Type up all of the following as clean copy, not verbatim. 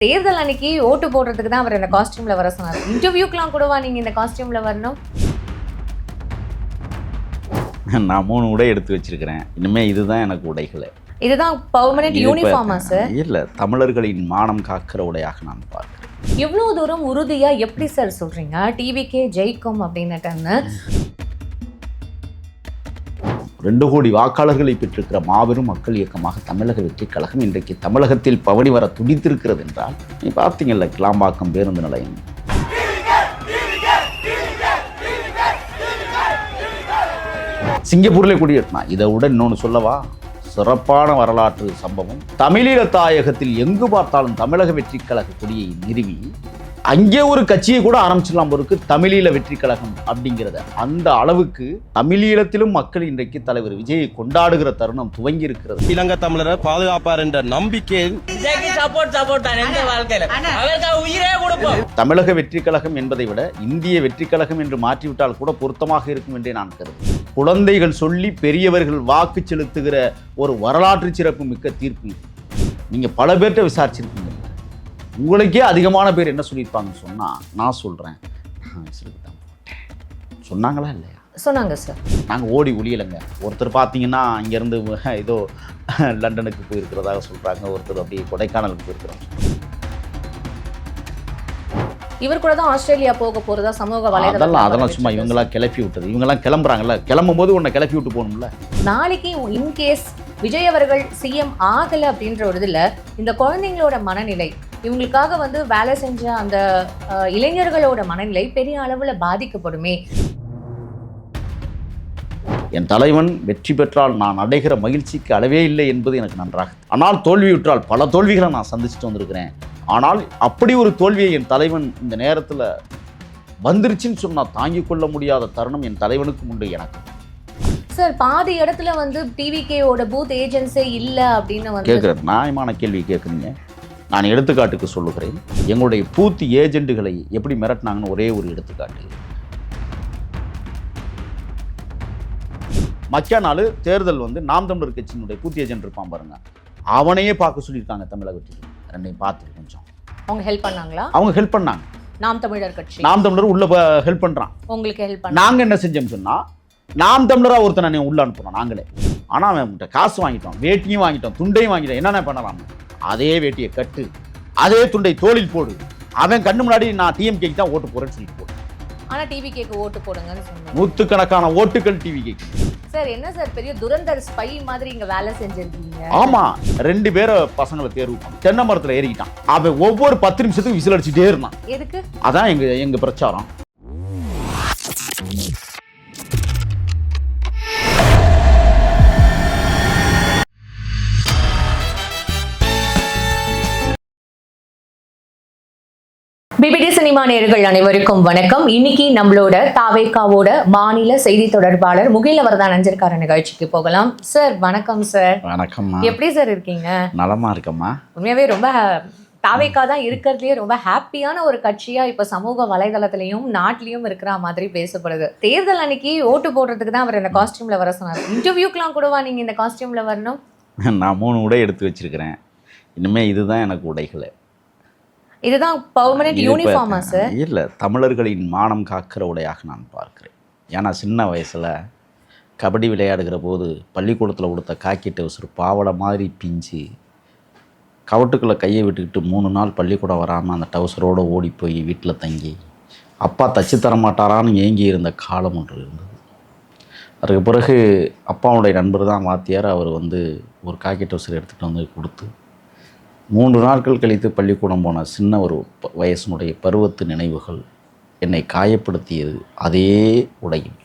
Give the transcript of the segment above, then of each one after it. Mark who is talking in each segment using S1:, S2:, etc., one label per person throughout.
S1: தேர்தல் அன்னைக்கு ஓட்டு போடுறதுக்கு தான் அவர் இந்த காஸ்டியூம்ல வர சொன்னார். இன்டர்வியூக்கெல்லாம் கூடவா நீங்க இந்த காஸ்டியூம்ல வரணும்?
S2: நான் 3 உடை எடுத்து வச்சிருக்கிறேன். இனிமே இதுதான் எனக்கு உடைகள்.
S1: இதுதான் பெர்மனன்ட் யூனிஃபார்மா சார்?
S2: இல்ல, தமிழர்களின் மானம் காக்கிற உடையாக நான் பார்க்கிறேன்.
S1: இவ்வளவு தூரம் உறுதியா எப்படி சார் சொல்றீங்க டிவிகே ஜெயிக்கும் அப்படின்னுட்டு?
S2: 2 கோடி வாக்காளர்களை பெற்றிருக்கிற மாபெரும் மக்கள் இயக்கமாக தமிழக வெற்றிக் கழகம் இன்றைக்கு தமிழகத்தில் பவனி வர துடித்திருக்கிறது என்றால், நீ பார்த்தீங்கல்ல கிளாம்பாக்கம் பேருந்து நிலையம், சிங்கப்பூர்ல குடியேற்றினா. இதை விட இன்னொன்று சொல்லவா, சிறப்பான வரலாற்று சம்பவம். தமிழீழ தாயகத்தில் எங்கு பார்த்தாலும் தமிழக வெற்றிக் கழக கொடியை நிறுவி அங்கே ஒரு கட்சியை கூட ஆரம்பிச்சிடலாம் இருக்கு, தமிழீழ வெற்றிக் கழகம் அப்படிங்கிறத. அந்த அளவுக்கு தமிழீழத்திலும் மக்கள் இன்றைக்கு தலைவர் விஜயை கொண்டாடுகிற தருணம் துவங்கி இருக்கிறது.
S3: இலங்கை தமிழரை பாதுகாப்பார் என்ற நம்பிக்கை
S2: தமிழக வெற்றிக் கழகம் என்பதை விட இந்திய வெற்றிக் கழகம் என்று மாற்றிவிட்டால் கூட பொருத்தமாக இருக்கும் என்றே நான் கருதுகிறேன். குழந்தைகள் சொல்லி பெரியவர்கள் வாக்கு செலுத்துகிற ஒரு வரலாற்று சிறப்பு மிக்க தீர்ப்பு. நீங்க பல பேர்கிட்ட விசாரிச்சிருக்கீங்க, உங்களுக்கே அதிகமான பேர் என்ன சொல்லியிருப்பாங்கன்னு சொன்னால், நான் சொல்கிறேன், நான் விசிலுக்கு தான் போட்டேன் சொன்னாங்களா இல்லையா?
S1: சொன்னாங்க சார்.
S2: நாங்கள் ஓடி ஒளியலைங்க. ஒருத்தர் பார்த்தீங்கன்னா இங்கேருந்து ஏதோ லண்டனுக்கு போயிருக்கிறதாக சொல்கிறாங்க, ஒருத்தர் அப்படியே கொடைக்கானலுக்கு போயிருக்கிறாங்க.
S1: இவர் கூட தான் ஆஸ்திரேலியா போக போகிறதா சமூக வலைதளம்.
S2: அதெல்லாம் சும்மா இவங்களாம் கிளப்பி விட்டது. இவங்கெல்லாம் கிளம்புறாங்கல்ல, கிளம்பும் போது உன்னை கிளப்பி விட்டு போகணும்ல.
S1: நாளைக்கு இன்கேஸ் விஜய் அவர்கள் சிஎம் ஆகலை அப்படின்ற ஒரு இதில் இந்த குழந்தைங்களோட மனநிலை, இவங்களுக்காக வந்து வேலை செஞ்ச அந்த இளைஞர்களோட மனநிலை பெரிய அளவில் பாதிக்கப்படுமே.
S2: என் தலைவன் வெற்றி பெற்றால் நான் அடைகிற மகிழ்ச்சிக்கு அளவே இல்லை என்பது எனக்கு நன்றாக. ஆனால் தோல்வியுற்றால் பல தோல்விகளை நான் சந்திச்சுட்டு வந்திருக்கிறேன். ஆனால் அப்படி ஒரு தோல்வியை என் தலைவன் இந்த நேரத்தில் வந்துருச்சுன்னு சொன்னால் தாங்கிக் கொள்ள முடியாத தருணம் என் தலைவனுக்கு உண்டு எனக்கு.
S1: சார், பாதி இடத்துல வந்து டிவிகேவோட பூத் ஏஜென்சி இல்லை அப்படின்னு வந்து
S2: கேட்குற நியாயமான கேள்வி கேட்குறீங்க. நான் எடுத்துக்காட்டுக்கு சொல்லுகிறேன். எங்களுடைய பூத் ஏஜென்ட்டுகளை எப்படி மிரட்டினாங்கன்னு ஒரே ஒரு எடுத்துக்காட்டு. மக்கிய நாள் தேர்தல் வந்து நாம் தமிழர் கட்சியினுடைய பூத் ஏஜென்ட் இருப்பான் பாருங்க, அவனையே பார்க்க சொல்லியிருக்காங்க தமிழக வெற்றிக்கு. ரெண்டையும் பார்த்துட்டு கொஞ்சம்
S1: அவங்க ஹெல்ப் பண்ணாங்களா?
S2: அவங்க ஹெல்ப் பண்ணாங்க.
S1: நாம் தமிழர் கட்சி,
S2: நாம் தமிழர் உள்ள ஹெல்ப் பண்ணுறான்.
S1: உங்களுக்கு ஹெல்ப் பண்ண
S2: நாங்கள் என்ன செஞ்சோம் சொன்னால், நாம் தமிழராக ஒருத்தனை உள்ள அனுப்புகிறோம் நாங்களே. ஆனால் அவன் காசு வாங்கிட்டோம், வேட்டியும் வாங்கிட்டோம், துண்டையும் வாங்கிட்டோம். என்னென்ன பண்ணலாம், அதே வேட்டியை கட்டு, அதே துண்டை தோளில் போடு. அவன் கண்ணு முன்னாடி நான் டிஎம்கேக்கு தான் ஓட்டு போறேன்னு சொல்லி போடு.
S1: ஆனா டிவிகேக்கு ஓட்டு போடுங்கன்னு சொன்னாங்க.
S2: நூற்றுக்கணக்கான ஓட்டுகள் டிவிகேக்கு.
S1: சார், என்ன சார் பெரிய துரந்தர் ஸ்பை மாதிரி இங்க வேலை செஞ்சிருக்கீங்க?
S2: ஆமா, 2 பேரை பசங்களை தேர்வு பண்ண தென்னை மரத்துல ஏறிக்கிட்டான். அவன் ஒவ்வொரு 10 நிமிஷத்துக்கு விசில் அடிச்சுட்டே இருந்தான்.
S1: எதுக்கு?
S2: அதான் எங்க பிரச்சாரம்.
S1: பிபிடி சினிமா நேயர்கள் அனைவருக்கும் வணக்கம். இன்னைக்கு நம்மளோட தாவேகாவோட மாநில செய்தி தொடர்பாளர் முகிலவர்தான் அஞ்சிருக்கார நிகழ்ச்சிக்கு போகலாம். சார் வணக்கம். சார்
S2: வணக்கம்.
S1: எப்படி சார் இருக்கீங்க?
S2: நலமா இருக்கம்மா.
S1: உண்மையாவே ரொம்ப தாவேகா தான் இருக்கிறதுலேயே ரொம்ப ஹாப்பியான ஒரு கட்சியா இப்ப சமூக வலைதளத்திலையும் நாட்டிலையும் இருக்கிற மாதிரி பேசப்படுது. தேர்தல் அன்னைக்கு ஓட்டு போடுறதுக்கு தான் அவர் இந்த காஸ்டியூம்ல வர சொன்னார். இன்டர்வியூக்கெல்லாம் கூடவா நீங்க இந்த காஸ்டியூம்ல வரணும்?
S2: நான் 3 உடை எடுத்து வச்சிருக்கிறேன். இனிமே இதுதான் எனக்கு உடைகள்.
S1: இதுதான் பெர்மனன்ட் யூனிஃபார்மா சார்?
S2: இல்லை, தமிழர்களின் மானம் காக்கிற உடையாக நான் பார்க்கிறேன். ஏன்னா சின்ன வயசில் கபடி விளையாடுகிற போது பள்ளிக்கூடத்தில் கொடுத்த காக்கி டவுசர் பாவடை மாதிரி பிஞ்சு கவட்டுக்குள்ளே கையை விட்டுக்கிட்டு 3 நாள் பள்ளிக்கூடம் வராமல் அந்த டவுசரோடு ஓடி போய் வீட்டில் தங்கி அப்பா தச்சு தர மாட்டாரான்னு ஏங்கி இருந்த காலம் ஒன்று இருந்தது. அதுக்கு பிறகு அப்பாவுடைய நண்பர் தான் வாத்தியார். அவர் வந்து ஒரு காக்கி டவுசர் எடுத்துகிட்டு வந்து கொடுத்து 3 நாட்கள் கழித்து பள்ளிக்கூடம் போன சின்ன ஒரு வயசினுடைய பருவத்து நினைவுகள் என்னை காயப்படுத்தியது. அதே உடையும்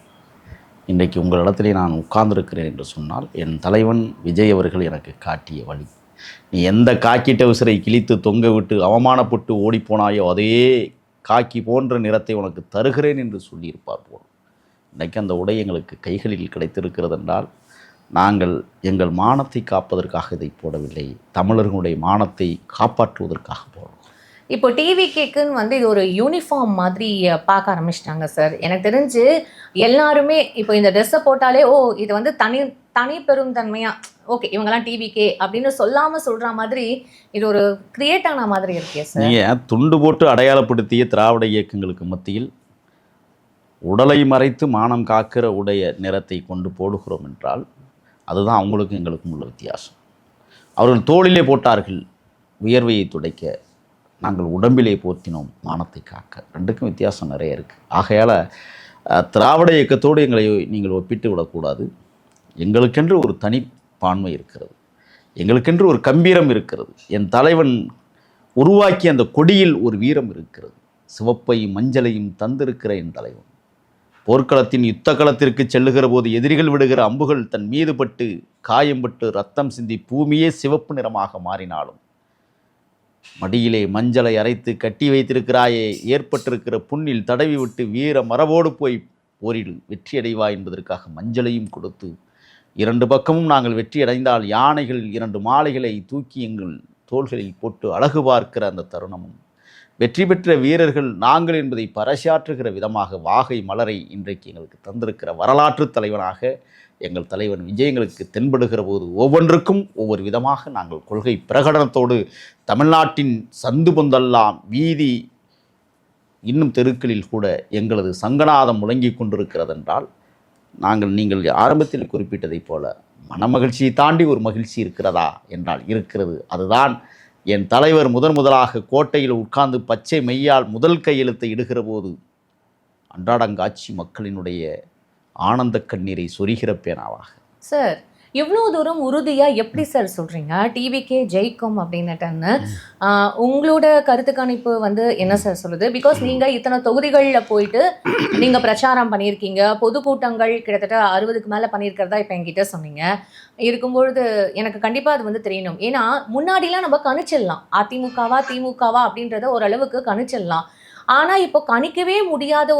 S2: இன்றைக்கு உங்களிடத்திலே நான் உட்கார்ந்திருக்கிறேன் என்று சொன்னால் என் தலைவன் விஜய் அவர்கள் எனக்கு காட்டிய வழி. நீ எந்த காக்கி டவுசரை கிழித்து தொங்க விட்டு அவமானப்பட்டு ஓடிப்போனாயோ அதே காக்கி போன்ற நிறத்தை உனக்கு தருகிறேன் என்று சொல்லியிருப்பார் போல். இன்றைக்கு அந்த உடை எங்களுக்கு கைகளில் கிடைத்திருக்கிறது என்றால் நாங்கள் எங்கள் மானத்தை காப்பதற்காக இதை போடவில்லை, தமிழர்களுடைய மானத்தை காப்பாற்றுவதற்காக போடுறோம்.
S1: இப்போ டிவிகேக்குன்னு வந்து இது ஒரு யூனிஃபார்ம் மாதிரி பார்க்க ஆரம்பிச்சிட்டாங்க சார். எனக்கு தெரிஞ்சு எல்லாருமே இப்போ இந்த ட்ரெஸ்ஸை போட்டாலே ஓ இது வந்து தனி பெருந்தன்மையா ஓகே இவங்கெல்லாம் டிவிகே அப்படின்னு சொல்லாம சொல்ற மாதிரி இது ஒரு கிரியேட் ஆன மாதிரி இருக்கே சார்.
S2: நீங்கள் துண்டு போட்டு அடையாளப்படுத்திய திராவிட இயக்கங்களுக்கு மத்தியில் உடலை மறைத்து மானம் காக்கிற உடைய நிறத்தை கொண்டு போடுகிறோம் என்றால் அதுதான் அவங்களுக்கும் எங்களுக்கும் உள்ள வித்தியாசம். அவர்கள் தோளிலே போட்டார்கள் உயர்வையை துடைக்க, நாங்கள் உடம்பிலே போர்த்தினோம் மானத்தை காக்க. ரெண்டுக்கும் வித்தியாசம் நிறைய இருக்குது. ஆகையால் திராவிட இயக்கத்தோடு எங்களை நீங்கள் ஒப்பிட்டு விடக்கூடாது. எங்களுக்கென்று ஒரு தனி பான்மை இருக்கிறது, எங்களுக்கென்று ஒரு கம்பீரம் இருக்கிறது. என் தலைவன் உருவாக்கிய அந்த கொடியில் ஒரு வீரம் இருக்கிறது. சிவப்பையும் மஞ்சளையும் தந்திருக்கிற என் தலைவன் போர்க்களத்தின் யுத்த களத்திற்கு செல்லுகிற போது எதிரிகள் விடுகிற அம்புகள் தன் மீது பட்டு காயம்பட்டு ரத்தம் சிந்தி பூமியே சிவப்பு நிறமாக மாறினாலும் மடியிலே மஞ்சளை அரைத்து கட்டி வைத்திருக்கிறாயே, ஏற்பட்டிருக்கிற புண்ணில் தடவி விட்டு வீர மரபோடு போய் போரில் வெற்றியடைவா என்பதற்காக மஞ்சளையும் கொடுத்து, 2 பக்கமும் நாங்கள் வெற்றி அடைந்தால் யானைகள் 2 மாலைகளை தூக்கி எங்கள் தோள்களில் போட்டு அழகு பார்க்கிற அந்த தருணமும், வெற்றி பெற்ற வீரர்கள் நாங்கள் என்பதை பறைசாற்றுகிற விதமாக வாகை மலரை இன்றைக்கு எங்களுக்கு தந்திருக்கிற வரலாற்று தலைவனாக எங்கள் தலைவன் விஜயங்களுக்கு தென்படுகிற போது ஒவ்வொன்றுக்கும் ஒவ்வொரு விதமாக நாங்கள் கொள்கை பிரகடனத்தோடு தமிழ்நாட்டின் சந்து பொந்தெல்லாம் வீதி இன்னும் தெருக்களில் கூட எங்களது சங்கநாதம் முழங்கி கொண்டிருக்கிறதென்றால் நீங்கள் ஆரம்பத்தில் குறிப்பிட்டதைப் போல மனமகிழ்ச்சியை தாண்டி ஒரு மகிழ்ச்சி இருக்கிறதா என்றால் இருக்கிறது. அதுதான் என் தலைவர் முதலாக கோட்டையில் உட்கார்ந்து பச்சை மையால் முதல் கையெழுத்தை இடுகிற போது அன்றாடங்காட்சி மக்களினுடைய ஆனந்த கண்ணீரை சொரிகிற பேனாவாக.
S1: சார் இவ்வளோ தூரம் உறுதியா எப்படி சார் சொல்றீங்க டிவிகே ஜெயிக்கும் அப்படின்னுட்டுன்னு? உங்களோட கருத்து கணிப்பு வந்து என்ன சார் சொல்லுது? பிகாஸ் நீங்க இத்தனை தொகுதிகளில் போயிட்டு நீங்க பிரச்சாரம் பண்ணியிருக்கீங்க, பொதுக்கூட்டங்கள் கிட்டத்தட்ட 60க்கு மேலே பண்ணியிருக்கிறதா இப்போ என்கிட்ட சொன்னீங்க. இருக்கும்பொழுது எனக்கு கண்டிப்பாக அது வந்து தெரியணும். ஏன்னா முன்னாடிலாம் நம்ம கணிச்சிடலாம் திமுகவா அப்படின்றத ஓரளவுக்கு கணிச்சிடலாம். ஆனால் இப்போ கணிக்கவே முடியாத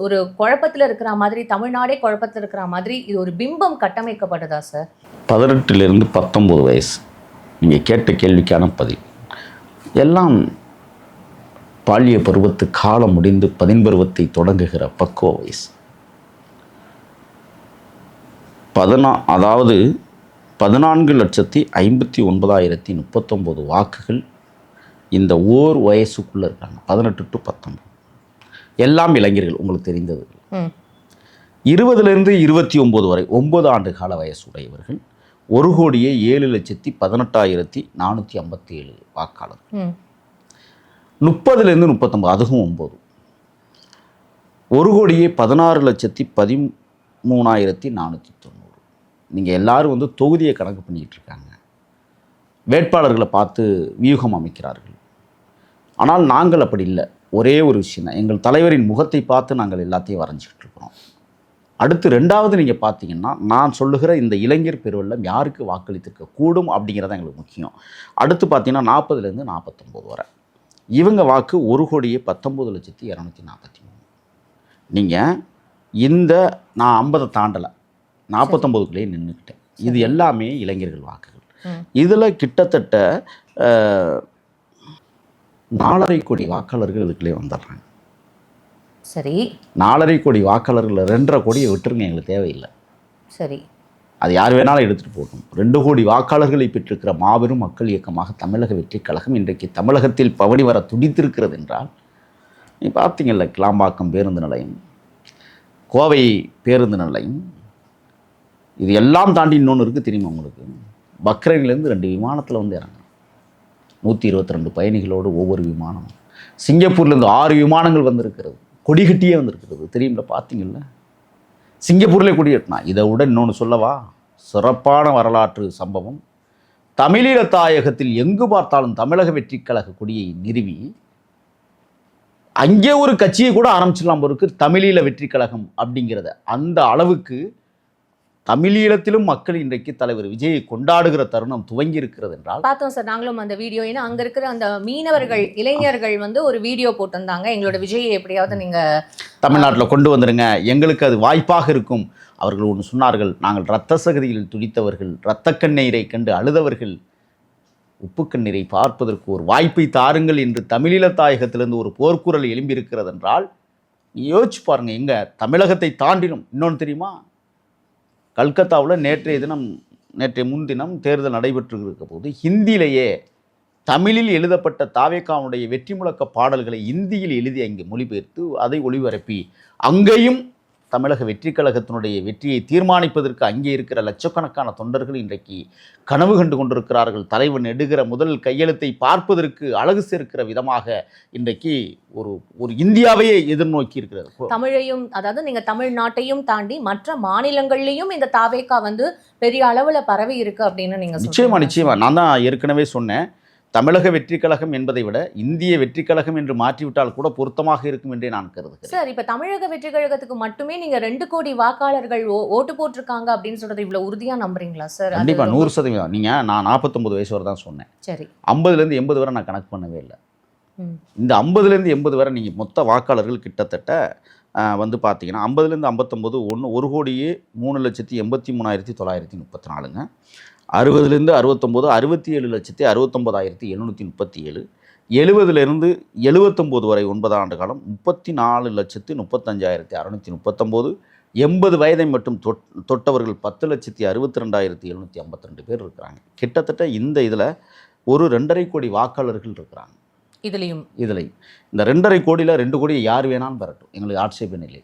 S1: ஒரு குழப்பத்தில் இருக்கிற மாதிரி, தமிழ்நாடே குழப்பத்தில் இருக்கிற மாதிரி இது ஒரு பிம்பம் கட்டமைக்கப்படுதா சார்?
S2: 18 to 19 வயசு நீங்கள் கேட்ட கேள்விக்கான பதில் எல்லாம் பாலிய பருவத்து காலம் முடிந்து 10 பருவத்தை தொடங்குகிற பக்குவ வயசு. அதாவது 14,59,039 வாக்குகள் இந்த ஓர் வயசுக்குள்ளே இருக்காங்க. 18 to 19 எல்லாம் இளைஞர்கள், உங்களுக்கு தெரிந்தது. 20 to 29 வரை 9 ஆண்டு கால வயசுடையவர்கள் 1,07,18,457 வாக்காளர்கள். 30 to 39 அதுவும் 9, 1,16,13,490. நீங்கள் எல்லாரும் வந்து தொகுதியை கணக்கு பண்ணிக்கிட்டு இருக்காங்க, வேட்பாளர்களை பார்த்து வியூகம் அமைக்கிறார்கள். ஆனால் நாங்கள் அப்படி இல்லை. ஒரே ஒரு விஷயம் தான், எங்கள் தலைவரின் முகத்தை பார்த்து நாங்கள் எல்லாத்தையும் வரைஞ்சிக்கிட்டு இருக்கிறோம். அடுத்து 2வது நீங்கள் பார்த்தீங்கன்னா, நான் சொல்லுகிற இந்த இளைஞர் பெருவெல்லம் யாருக்கு வாக்களித்திருக்க கூடும் அப்படிங்கிறத எங்களுக்கு முக்கியம். அடுத்து பார்த்தீங்கன்னா 40 to 49 வரை இவங்க வாக்கு 1,19,243. நீங்கள் நான் 50 தாண்டலை, 49க்குள்ளேயே நின்றுக்கிட்டேன். இது எல்லாமே இளைஞர்கள் வாக்குகள். இதில் கிட்டத்தட்ட 4.5 கோடி வாக்காளர்கள் இதுக்குள்ளே வந்துடுறாங்க.
S1: சரி,
S2: 4.5 கோடி வாக்காளர்கள் 2.5 கோடியை விட்டுருங்க, எங்களுக்கு தேவையில்லை.
S1: சரி,
S2: அது யார் வேணாலும் எடுத்துகிட்டு போகணும். 2 கோடி வாக்காளர்களை பெற்றிருக்கிற மாபெரும் மக்கள் இயக்கமாக தமிழக வெற்றிக் கழகம் இன்றைக்கு தமிழகத்தில் பவனி வர துடித்திருக்கிறது என்றால், நீ பார்த்தீங்கல்ல, கிளாம்பாக்கம் பேருந்து நிலையம், கோவை பேருந்து நிலையம், இது எல்லாம் தாண்டி இன்னொன்று இருக்குது தெரியுமா உங்களுக்கு? பக்ரைன்லேருந்து 2 விமானத்தில் வந்து இறங்கணும், 122 பயணிகளோடு ஒவ்வொரு விமானம். சிங்கப்பூர்லேருந்து 6 விமானங்கள் வந்திருக்கிறது, கொடிகட்டியே வந்திருக்கிறது, தெரியுங்களா? பார்த்தீங்கல்ல, சிங்கப்பூரில் கொடிகட்டினா. இதை விட இன்னொன்று சொல்லவா? சிறப்பான வரலாற்று சம்பவம். தமிழீழ தாயகத்தில் எங்கு பார்த்தாலும் தமிழக வெற்றிக் கழக கொடியை நிறுவி அங்கே ஒரு கட்சியை கூட ஆரம்பிச்சிடலாம் போருக்கு, தமிழீழ வெற்றிக் கழகம் அப்படிங்கிறத. அந்த அளவுக்கு தமிழீழத்திலும் மக்கள் இன்றைக்கு தலைவர் விஜயை கொண்டாடுகிற தருணம் துவங்கி இருக்கிறது என்றால்
S1: பார்த்தோம் சார் நாங்களும் அந்த வீடியோ. ஏன்னா அங்க இருக்கிற அந்த மீனவர்கள் இளைஞர்கள் வந்து ஒரு வீடியோ போட்டிருந்தாங்க, எங்களோட விஜயை எப்படியாவது நீங்க
S2: தமிழ்நாட்டில் கொண்டு வந்துடுங்க, எங்களுக்கு அது வாய்ப்பாக இருக்கும். அவர்கள் ஒன்று சொன்னார்கள், நாங்கள் இரத்த சகதியில் துடித்தவர்கள், இரத்த கண்ணீரை கண்டு அழுதவர்கள், உப்பு கண்ணீரை பார்ப்பதற்கு ஒரு வாய்ப்பை தாருங்கள் என்று தமிழீழ தாயகத்திலிருந்து ஒரு போர்க்குரல் எழும்பியிருக்கிறது என்றால் யோசிச்சு பாருங்க. எங்க தமிழகத்தை தாண்டினும் இன்னொன்று தெரியுமா? கல்கத்தாவில் நேற்றைய முன்தினம் தேர்தல் நடைபெற்று இருக்க போது ஹிந்தியிலேயே தமிழில் எழுதப்பட்ட தாவேகாவுடைய வெற்றி முழக்க பாடல்களை இந்தியில் எழுதி அங்கே மொழிபெயர்த்து அதை ஒளிபரப்பி அங்கேயும் தமிழக வெற்றி கழகத்தினுடைய வெற்றியை தீர்மானிப்பதற்கு அங்கே இருக்கிற லட்சக்கணக்கான தொண்டர்கள் இன்றைக்கு கனவு கண்டு கொண்டிருக்கிறார்கள். தலைவன் எடுகிற முதல் கையெழுத்தை பார்ப்பதற்கு அழகு சேர்க்கிற விதமாக இன்றைக்கு ஒரு இந்தியாவையே எதிர்நோக்கி இருக்கிறது.
S1: தமிழையும், அதாவது நீங்க தமிழ்நாட்டையும் தாண்டி மற்ற மாநிலங்கள்லயும் இந்த தாவேகா வந்து பெரிய அளவுல பரவி இருக்கு அப்படின்னு நீங்க
S2: நிச்சயமா நான் தான் ஏற்கனவே சொன்னேன். தமிழக வெற்றி கழகம் என்பதை விட இந்திய வெற்றி கழகம் என்று மாற்றிவிட்டால் கூட பொருத்தமாக இருக்கும் என்றே நான் கருதுகிறேன்.
S1: சார், இப்ப தமிழக வெற்றி கழகத்துக்கு மட்டுமே நீங்க 2 கோடி வாக்காளர்கள் ஓட்டு போட்டிருக்காங்க அப்படின்னு சொல்றது இவ்வளவு உறுதியா நம்புறீங்களா சார்?
S2: கண்டிப்பா 100%. நீங்க நான் 49 வயசு வரை தான் சொன்னேன்.
S1: சரி,
S2: 50லேருந்து 80 வரை நான் கணக்கு பண்ணவே இல்லை. இந்த 50லேருந்து 80 வரை நீங்க மொத்த வாக்காளர்கள் கிட்டத்தட்ட வந்து பார்த்தீங்கன்னா 50லேருந்து 59 1,03,83,934ங்க. 60லேருந்து 69 67,69,737. 70லேருந்து 79 வரை 9 ஆண்டு காலம் 34,35,639. 80 வயதை மட்டும் தொட்டவர்கள் 10,62,752 பேர் இருக்கிறாங்க. கிட்டத்தட்ட இந்த இதில் ஒரு 2.5 கோடி வாக்காளர்கள் இருக்கிறாங்க. இதுலேயும் இந்த 2.5 கோடியில் 2 கோடியை யார் வேணாலும் பெறட்டும், எங்களுக்கு ஆட்சேபம் இல்லை.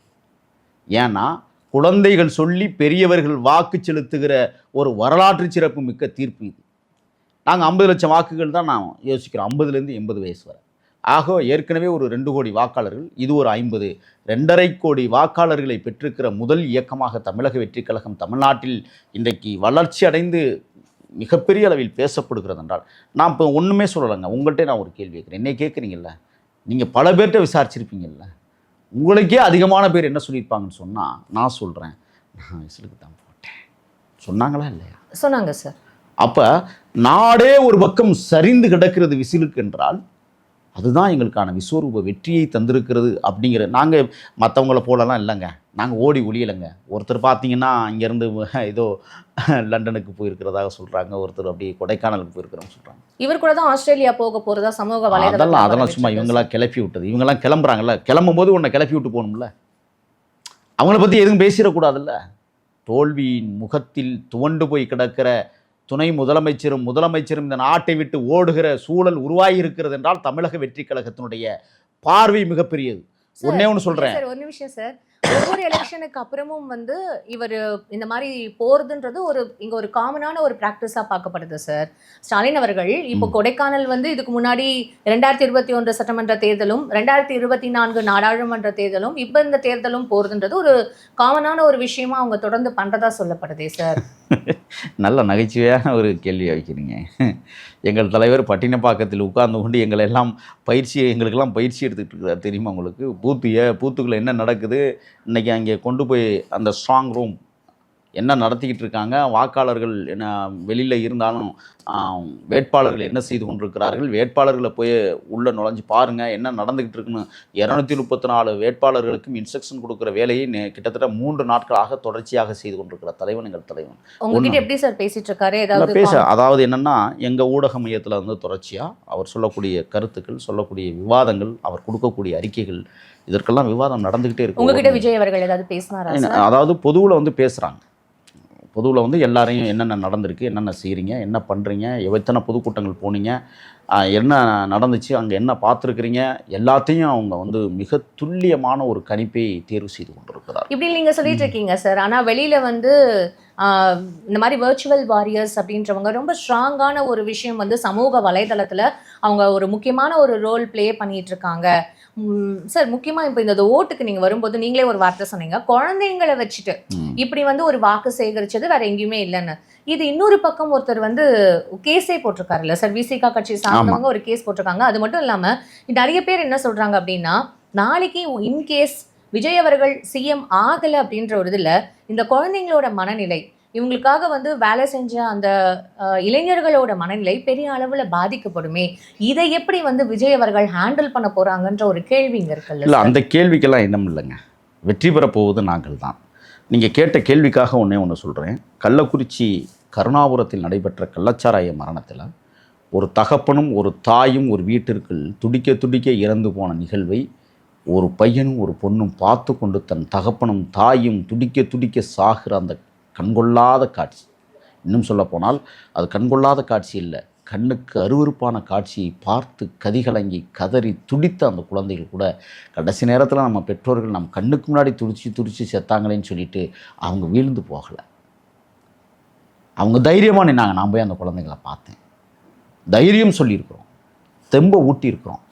S2: ஏன்னா குழந்தைகள் சொல்லி பெரியவர்கள் வாக்கு செலுத்துகிற ஒரு வரலாற்று சிறப்பு மிக்க தீர்ப்பு இது. நாங்கள் 50 லட்சம் வாக்குகள் தான் நான் யோசிக்கிறோம், 50லேருந்து 80 வயசு வரை. ஆக ஏற்கனவே ஒரு 2 கோடி வாக்காளர்கள், இது ஒரு 50, 2.5 கோடி வாக்காளர்களை பெற்றிருக்கிற முதல் இயக்கமாக தமிழக வெற்றி கழகம் தமிழ்நாட்டில் இன்றைக்கு வளர்ச்சி அடைந்து மிகப்பெரிய அளவில் பேசப்படுகிறது என்றால் நான் இப்போ ஒன்றுமே சொல்லலைங்க. உங்கள்கிட்ட நான் ஒரு கேள்வி கேட்குறேன், என்னை கேட்குறீங்கல்ல, நீங்கள் பல பேர்கிட்ட விசாரிச்சிருப்பீங்கல்ல, உங்களுக்கே அதிகமான பேர் என்ன சொல்லியிருப்பாங்கன்னு சொன்னால் நான் சொல்கிறேன், நான் விசிலுக்கு தான் போட்டேன் சொன்னாங்களா இல்லையா?
S1: சொன்னாங்க சார்.
S2: அப்போ நாடே ஒரு பக்கம் சரிந்து கிடக்கிறது விசிலுக்கு என்றால் அதுதான் எங்களுக்கான விஸ்வரூப வெற்றியை தந்திருக்கிறது. அப்படிங்கிற நாங்கள் மற்றவங்கள போலலாம் இல்லைங்க, நாங்கள் ஓடி ஒளியலைங்க. ஒருத்தர் பார்த்தீங்கன்னா இங்கேருந்து ஏதோ லண்டனுக்கு போயிருக்கிறதாக சொல்கிறாங்க, ஒருத்தர் அப்படியே கொடைக்கானலுக்கு போயிருக்கிறோம்னு சொல்கிறாங்க.
S1: இவர் கூட தான் ஆஸ்திரேலியா போக போகிறதா சமூக வலைதளம்.
S2: அதெல்லாம் சும்மா இவங்களாம் கிளப்பி விட்டது. இவங்கெல்லாம் கிளம்புறாங்கல்ல, கிளம்பும் போது உன்னை கிளப்பி விட்டு போகணும்ல, அவங்கள பற்றி எதுவும் பேசிடக்கூடாதுல்ல. தோல்வியின் முகத்தில் துவண்டு போய் கிடக்கிற துணை முதலமைச்சரும் இந்த நாட்டை விட்டு ஓடுகிற சூழல் உருவாகி இருக்கிறது என்றால் தமிழக வெற்றி கழகத்தினுடைய பார்வை மிகப்பெரியது. ஒன்னே ஒன்று சொல்றேன்,
S1: ஒரு நிமிஷம் சார். ஒவ்வொரு எலெக்ஷனுக்கு அப்புறமும் வந்து இவர் இந்த மாதிரி போறதுன்றது இங்க ஒரு காமனான ஒரு பிராக்டிஸா பார்க்கப்படுது சார். ஸ்டாலின் அவர்கள் இப்போ கொடைக்கானல் வந்து இதுக்கு முன்னாடி 2021 சட்டமன்ற தேர்தலும் 2024 நாடாளுமன்ற தேர்தலும் இப்ப இந்த தேர்தலும் போறதுன்றது ஒரு காமனான ஒரு விஷயமா அவங்க தொடர்ந்து பண்றதா சொல்லப்படுதே சார்.
S2: நல்ல நகைச்சுவையான ஒரு கேள்வி வைக்கிறீங்க. எங்கள் தலைவர் பட்டினப்பாக்கத்தில் உட்கார்ந்து கொண்டு எங்களுக்கெல்லாம் பயிற்சி எடுத்துக்கிட்டு இருக்கிறார் தெரியுமா உங்களுக்கு? பூத்துக்குள்ளே என்ன நடக்குது, இன்றைக்கி அங்கே கொண்டு போய் அந்த ஸ்ட்ராங் ரூம் என்ன நடத்திக்கிட்டு இருக்காங்க, வாக்காளர்கள் என்ன வெளியில் இருந்தாலும் வேட்பாளர்கள் என்ன செய்து கொண்டிருக்கிறார்கள், வேட்பாளர்களை போய் உள்ளே நுழைஞ்சு பாருங்கள் என்ன நடந்துக்கிட்டு இருக்குன்னு 234 வேட்பாளர்களுக்கும் இன்ஸ்ட்ரக்ஷன் கொடுக்குற வேலையை கிட்டத்தட்ட 3 நாட்களாக தொடர்ச்சியாக செய்து கொண்டிருக்கிற தலைவன் எங்கள் தலைவன்.
S1: உங்ககிட்ட எப்படி சார் பேசிட்டு இருக்காரு?
S2: அதாவது என்னென்னா எங்கள் ஊடக மையத்தில் வந்து தொடர்ச்சியாக அவர் சொல்லக்கூடிய கருத்துக்கள், சொல்லக்கூடிய விவாதங்கள், அவர் கொடுக்கக்கூடிய அறிக்கைகள், இதற்கெல்லாம் விவாதம் நடந்துக்கிட்டே இருக்கு.
S1: உங்ககிட்ட விஜய் அவர்கள் ஏதாவது பேசினாரா?
S2: அதாவது பொதுவில் வந்து பேசுகிறாங்க, பொதுவில் வந்து எல்லாரையும் என்னென்ன நடந்திருக்கு, என்னென்ன செய்கிறீங்க, என்ன பண்ணுறீங்க, எத்தனை பொதுக்கூட்டங்கள் போனீங்க, என்ன நடந்துச்சு, அங்கே என்ன பார்த்துருக்குறீங்க, எல்லாத்தையும் அவங்க வந்து மிக துல்லியமான ஒரு கணிப்பை தேர்வு செய்து கொண்டிருக்கிறார்.
S1: இப்படி நீங்கள் சொல்லிட்டு இருக்கீங்க சார். ஆனால் வெளியில் வந்து இந்த மாதிரி வர்ச்சுவல் வாரியர்ஸ் அப்படின்றவங்க ரொம்ப ஸ்ட்ராங்கான ஒரு விஷயம் வந்து சமூக வலைதளத்தில் அவங்க ஒரு முக்கியமான ஒரு ரோல் ப்ளே பண்ணிட்டு இருக்காங்க சார். முக்கியமாக இப்போ இந்த ஓட்டுக்கு நீங்கள் வரும்போது நீங்களே ஒரு வார்த்தை சொன்னீங்க, குழந்தைங்களை வச்சுட்டு இப்படி வந்து ஒரு வாக்கு சேகரிச்சது வேற எங்கேயுமே இல்லைன்னு. இது இன்னொரு பக்கம் ஒருத்தர் வந்து கேஸே போட்டிருக்காருல்ல சார், விசிகா கட்சி சார்ந்தவங்க ஒரு கேஸ் போட்டிருக்காங்க. அது மட்டும் இல்லாமல் நிறைய பேர் என்ன சொல்கிறாங்க அப்படின்னா, நாளைக்கு இன்கேஸ் விஜய் அவர்கள் சிஎம் ஆகலை அப்படின்ற ஒரு இதில் இந்த குழந்தைங்களோட மனநிலை, இவங்களுக்காக வந்து வேலை செஞ்ச அந்த இளைஞர்களோட மனநிலை பெரிய அளவில் பாதிக்கப்படுமே, இதை எப்படி வந்து விஜய் அவர்கள் ஹேண்டில் பண்ண போகிறாங்கன்ற ஒரு கேள்வி இங்கே இருக்குல்ல?
S2: இல்லை, அந்த கேள்விக்கெல்லாம் இன்னும் இல்லைங்க. வெற்றி பெறப்போவது நாங்கள் தான். நீங்கள் கேட்ட கேள்விக்காக ஒன்று சொல்கிறேன். கள்ளக்குறிச்சி கருணாபுரத்தில் நடைபெற்ற கள்ளச்சாராய மரணத்தில் ஒரு தகப்பனும் ஒரு தாயும் ஒரு வீட்டிற்குள் துடிக்க துடிக்க இறந்து போன நிகழ்வை ஒரு பையனும் ஒரு பொண்ணும் பார்த்து கொண்டு தன் தகப்பனும் தாயும் துடிக்க துடிக்க சாகிற அந்த கண்கொள்ளாத காட்சி. இன்னும் சொல்லப்போனால் அது கண்கொள்ளாத காட்சி இல்லை, கண்ணுக்கு அருவருப்பான காட்சியை பார்த்து கதிகலங்கி கதறி துடித்த அந்த குழந்தைகள் கூட கடைசி நேரத்தில் நம்ம பெற்றோர்கள் நம்ம கண்ணுக்கு முன்னாடி துடிச்சு செத்தாங்களேன்னு சொல்லிட்டு அவங்க வீழ்ந்து போகலை. அவங்க தைரியமாக நின்னாங்க. நான் போய் அந்த குழந்தைகளை பார்த்தேன், தைரியம் சொல்லியிருக்கிறோம், தெம்பை ஊட்டியிருக்கிறோம்.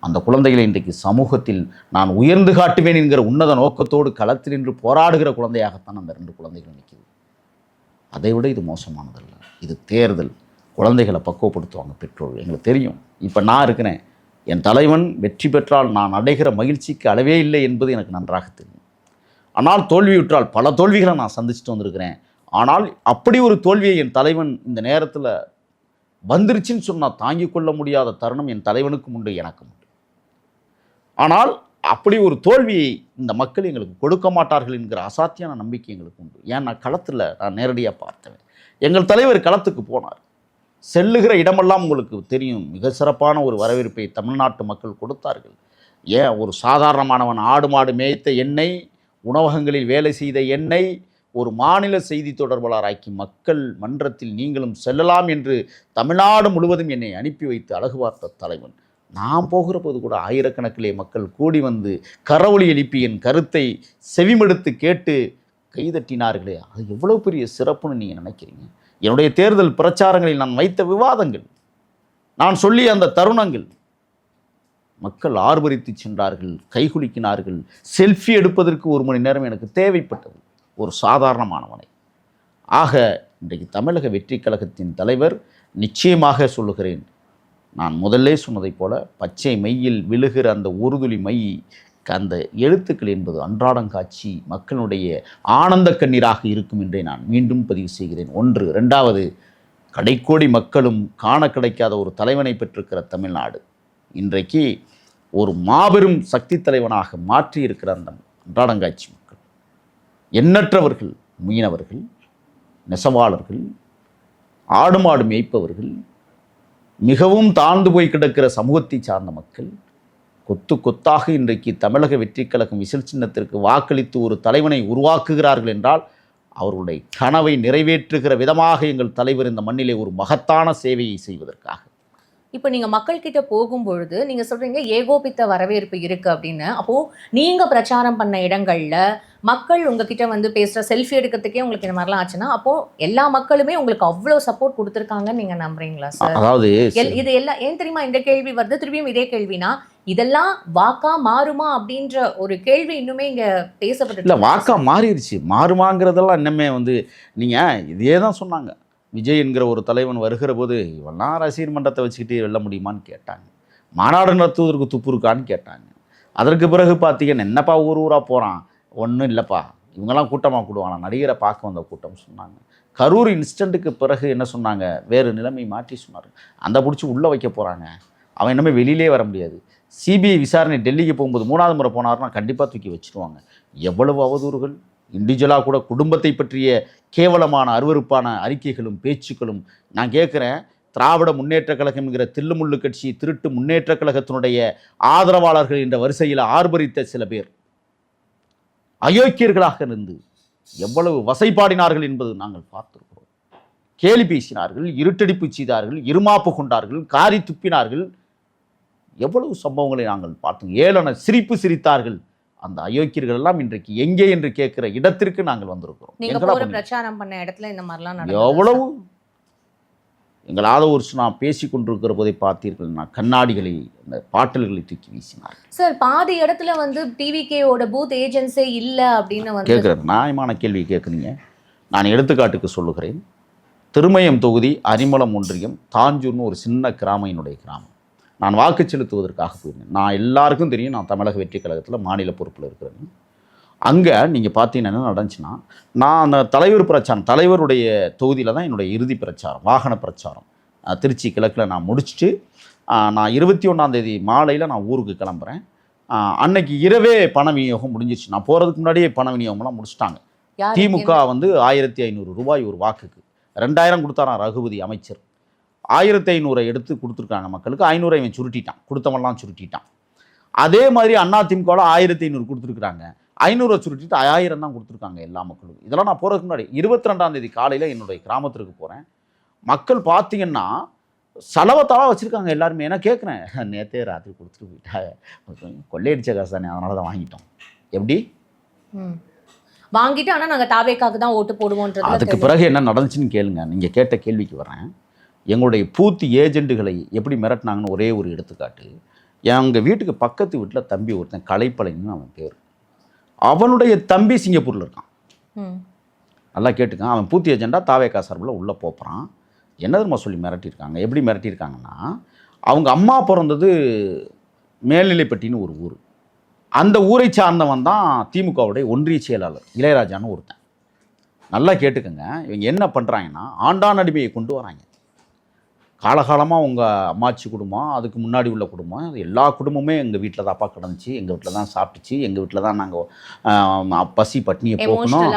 S2: அந்த குழந்தைகளை இன்றைக்கு சமூகத்தில் நான் உயர்ந்து காட்டுவேன் என்கிற உன்னத நோக்கத்தோடு களத்தில் நின்று போராடுகிற குழந்தையாகத்தான் அந்த 2 குழந்தைகள் நிற்கிது. அதை விட இது மோசமானதல்ல. இது தேர்தல். குழந்தைகளை பக்குவப்படுத்துவாங்க பெற்றோர்கள். எங்களுக்கு தெரியும். இப்போ நான் இருக்கிறேன், என் தலைவன் வெற்றி பெற்றால் நான் அடைகிற மகிழ்ச்சிக்கு அளவே இல்லை என்பது எனக்கு நன்றாக தெரியும். ஆனால் தோல்வியுற்றால் பல தோல்விகளை நான் சந்திச்சுட்டு வந்திருக்கிறேன். ஆனால் அப்படி ஒரு தோல்வியை என் தலைவன் இந்த நேரத்தில் வந்துருச்சுன்னு சொன்னால் தாங்கிக் கொள்ள முடியாத தருணம் என் தலைவனுக்கும் உண்டு, எனக்கும் உண்டு. ஆனால் அப்படி ஒரு தோல்வியை இந்த மக்கள் எங்களுக்கு கொடுக்க மாட்டார்கள் என்கிற அசாத்தியான நம்பிக்கை எங்களுக்கு உண்டு. ஏன் நான் களத்தில் நான் நேரடியாக பார்த்தேன். எங்கள் தலைவர் களத்துக்கு போனார். செல்லுகிற இடமெல்லாம் உங்களுக்கு தெரியும், மிக சிறப்பான ஒரு வரவேற்பை தமிழ்நாட்டு மக்கள் கொடுத்தார்கள். ஏன் ஒரு சாதாரணமானவன் ஆடு மாடு மேய்த்த என்னை, உணவகங்களில் வேலை செய்த என்னை ஒரு மாநில செய்தி தொடர்பாளராக்கி மக்கள் மன்றத்தில் நீங்களும் செல்லலாம் என்று தமிழ்நாடு முழுவதும் என்னை அனுப்பி வைத்து அழகு பார்த்த தலைவன். நான் போகிற போது கூட ஆயிரக்கணக்கிலே மக்கள் கூடி வந்து கரவொலி எழுப்பி என் கருத்தை செவிமடுத்து கேட்டு கைதட்டினார்களே, அது எவ்வளோ பெரிய சிறப்புன்னு நீங்கள் நினைக்கிறீங்க? என்னுடைய தேர்தல் பிரச்சாரங்களில் நான் வைத்த விவாதங்கள், நான் சொல்லிய அந்த தருணங்கள், மக்கள் ஆர்ப்பரித்து சென்றார்கள், கைகுலுக்கினார்கள். செல்ஃபி எடுப்பதற்கு 1 மணி நேரம் எனக்கு தேவைப்பட்டது, ஒரு சாதாரணமானவனை. ஆக இன்றைக்கு தமிழக வெற்றி கழகத்தின் தலைவர், நிச்சயமாக சொல்லுகிறேன், நான் முதல்லே சொன்னதைப் போல பச்சை மையில் விழுகிற அந்த ஒருதுளி மை, அந்த எழுத்துக்கள் என்பது அன்றாடங்காட்சி மக்களுடைய ஆனந்த கண்ணீராக இருக்கும் என்றே நான் மீண்டும் பதிவு செய்கிறேன். 1. 2வது, கடைக்கோடி மக்களும் காண கிடைக்காத ஒரு தலைவனை பெற்றிருக்கிற தமிழ்நாடு இன்றைக்கு ஒரு மாபெரும் சக்தி தலைவனாக மாற்றியிருக்கிற அந்த அன்றாடங்காட்சி மக்கள், எண்ணற்றவர்கள், மீனவர்கள், நெசவாளர்கள், ஆடு மாடு மேய்ப்பவர்கள், மிகவும் தாழ்ந்து போய் கிடக்கிற சமூகத்தை சார்ந்த மக்கள் கொத்து கொத்தாக இன்றைக்கு தமிழக வெற்றி கழகம் விசில் சின்னத்திற்கு வாக்களித்து ஒரு தலைவனை உருவாக்குகிறார்கள் என்றால் அவர்களுடைய கனவை நிறைவேற்றுகிற விதமாக எங்கள் தலைவர் இந்த மண்ணிலே ஒரு மகத்தான சேவையை செய்வதற்காக.
S1: இப்போ நீங்க மக்கள்கிட்ட போகும்பொழுது நீங்க சொல்றீங்க ஏகோபித்த வரவேற்பு இருக்கு அப்படின்னு. அப்போ நீங்க பிரச்சாரம் பண்ண இடங்கள்ல மக்கள் உங்ககிட்ட வந்து பேசுற செல்ஃபி எடுக்கிறதுக்கே உங்களுக்கு இந்த மாதிரிலாம் ஆச்சுன்னா, அப்போ எல்லா மக்களுமே உங்களுக்கு அவ்வளோ சப்போர்ட் கொடுத்துருக்காங்கன்னு நீங்க நம்புறீங்களா சார்?
S2: அதாவது
S1: இது எல்லாம் ஏன் தெரியுமா இந்த கேள்வி வருது, திரும்பியும் இதே கேள்வினா இதெல்லாம் வாக்கா மாறுமா அப்படின்ற ஒரு கேள்வி இன்னுமே இங்க பேசப்பட்டு
S2: இல்லை, வாக்கா மாறிடுச்சு. மாறுமாங்கிறதெல்லாம் இன்னமே வந்து நீங்கள் இதே தான் சொன்னாங்க. விஜய் என்கிற ஒரு தலைவன் வருகிற போது இவெல்லாம் ரசிகர் மன்றத்தை வச்சுக்கிட்டு வெல்ல முடியுமான்னு கேட்டாங்க. மாநாடு நடத்துவதற்கு துப்பு இருக்கான்னு கேட்டாங்க. அதற்கு பிறகு பார்த்தீங்கன்னா என்னப்பா ஊராக போகிறான், ஒன்றும் இல்லைப்பா, இவங்கெல்லாம் கூட்டமாக கூடுவாங்க, நடிகரை பார்க்க வந்த கூட்டம் சொன்னாங்க. கரூர் இன்ஸ்டண்ட்டுக்கு பிறகு என்ன சொன்னாங்க, வேறு நிலைமை மாற்றி சொன்னார். அந்த பிடிச்சி உள்ளே வைக்க போகிறாங்க, அவன் இன்னமே வெளியிலே வர முடியாது. சிபிஐ விசாரணை டெல்லிக்கு போகும்போது 3வது முறை போனார்னா கண்டிப்பாக தூக்கி வச்சுருவாங்க. எவ்வளவு அவதூறுகள்! இண்டிவிஜுவலாக கூட குடும்பத்தை பற்றிய கேவலமான அருவருப்பான அறிக்கைகளும் பேச்சுக்களும். நான் கேட்குறேன், திராவிட முன்னேற்ற கழகம் என்கிற தில்லுமுள்ளு கட்சி திருட்டு முன்னேற்ற கழகத்தினுடைய ஆதரவாளர்கள் என்ற வரிசையில் ஆர்ப்பரித்த சில பேர் அயோக்கியர்களாக இருந்து எவ்வளவு வசைப்பாடினார்கள் என்பது நாங்கள் பார்த்திருக்கிறோம். கேலி பேசினார்கள், இருட்டடிப்பு செய்தார்கள், இருமாப்பு கொண்டார்கள், காரி துப்பினார்கள். எவ்வளவு சம்பவங்களை நாங்கள் பார்த்தோம். ஏளன சிரிப்பு சிரித்தார்கள். அந்த அயோக்கியர்கள் எல்லாம் இன்றைக்கு எங்கே என்று கேட்கிற இடத்திற்கு நாங்கள் வந்திருக்கிறோம்.
S1: நீங்க போற பிரச்சாரம் பண்ண இடத்துல இந்த மாதிரிலாம் நடக்குது.
S2: எவ்வளவு எங்களால் ஒரு நான் பேசி கொண்டிருக்கிற போதை பார்த்தீர்கள், நான் கண்ணாடிகளை அந்த பாட்டில்களை தூக்கி வீசினார்.
S1: சார் பாதி இடத்துல வந்து டிவிகேவோட பூத் ஏஜென்சி இல்லை அப்படின்னு வந்து
S2: கேட்குறேன். நியாயமான கேள்வி கேட்குறீங்க. நான் எடுத்துக்காட்டுக்கு சொல்லுகிறேன். திருமயம் தொகுதி அரிமளம் ஒன்றியம் தாஞ்சூர்னு ஒரு சின்ன கிராமம், என்னுடைய கிராமம். நான் வாக்கு செலுத்துவதற்காக போயிருந்தேன். நான் எல்லாருக்கும் தெரியும், நான் தமிழக வெற்றி கழகத்தில் மாநில பொறுப்பில் இருக்கிறேன். அங்கே நீங்கள் பார்த்தீங்கன்னா என்ன நடந்துச்சுன்னா, நான் அந்த தலைவருடைய தொகுதியில் தான் என்னுடைய இறுதி பிரச்சாரம், வாகன பிரச்சாரம். திருச்சி கிழக்கில் நான் முடிச்சுட்டு நான் 21ஆம் தேதி மாலையில் நான் ஊருக்கு கிளம்புறேன். அன்னைக்கு இரவே பண விநியோகம் முடிஞ்சிச்சு. நான் போகிறதுக்கு முன்னாடியே பண விநியோகம்லாம் முடிச்சிட்டாங்க. திமுக வந்து 1500 ரூபாய் ஒரு வாக்குக்கு, 2000 கொடுத்தாராம் ரகுபதி அமைச்சர். 1500 எடுத்து கொடுத்துருக்காங்க மக்களுக்கு. 500 இவன் சுருட்டிட்டான், கொடுத்தவன்லாம் சுருட்டிட்டான். அதே மாதிரி அதிமுகவில் 1500 கொடுத்துருக்குறாங்க. 500 சுருட்டிட்டு 1000 தான் கொடுத்துருக்காங்க எல்லா மக்களும். இதெல்லாம் நான் போகிறதுக்கு முன்னாடி 22ஆம் தேதி காலையில் என்னுடைய கிராமத்திற்கு போகிறேன். மக்கள் பார்த்தீங்கன்னா செலவத்தாளாக வச்சுருக்காங்க எல்லாருமே. ஏன்னா கேட்குறேன், நேற்றே ராத்திரி கொடுத்துட்டு போயிட்டா, கொள்ளையடிச்ச காசு தானே, அதனால தான் வாங்கிட்டோம். எப்படி
S1: வாங்கிட்டு ஆனால் நாங்கள் தாவேக்காக்கு தான் ஓட்டு போடுவோன்றது.
S2: அதுக்கு பிறகு என்ன நடந்துச்சுன்னு கேளுங்க. நீங்கள் கேட்ட கேள்விக்கு வரேன். எங்களுடைய பூத்து ஏஜெண்டுகளை எப்படி மிரட்டினாங்கன்னு ஒரே ஒரு எடுத்துக்காட்டு. எங்கள் வீட்டுக்கு பக்கத்து வீட்டில் தம்பி ஒருத்தன் கலைப்பழைன்னு அவன் பேர். அவனுடைய தம்பி சிங்கப்பூரில் இருக்கான். நல்லா கேட்டுக்கான். அவன் பூத்தி ஏஜெண்டா தாவேக்கா சார்பில் உள்ளே போகிறான். என்ன தெரியுமா சொல்லி மிரட்டியிருக்காங்க? எப்படி மிரட்டியிருக்காங்கன்னா, அவங்க அம்மா பிறந்தது மேல்நிலைப்பட்டின்னு ஒரு ஊர். அந்த ஊரை சார்ந்தவன் தான் திமுகவுடைய ஒன்றிய செயலாளர் இளையராஜான்னு ஒருத்தன். நல்லா கேட்டுக்கோங்க. இவங்க என்ன பண்ணுறாங்கன்னா, ஆண்டான் அடிமையை கொண்டு வராங்க. காலகாலமாக உங்கள் அம்மாச்சி குடும்பம், அதுக்கு முன்னாடி உள்ள குடும்பம், எல்லா குடும்பமே எங்கள் வீட்டில் தான்ப்பா கிடந்துச்சு, எங்கள் வீட்டில் தான் சாப்பிட்டுச்சு, எங்கள் வீட்டில் தான் நாங்கள் பசி பட்னியை போக்கணும்.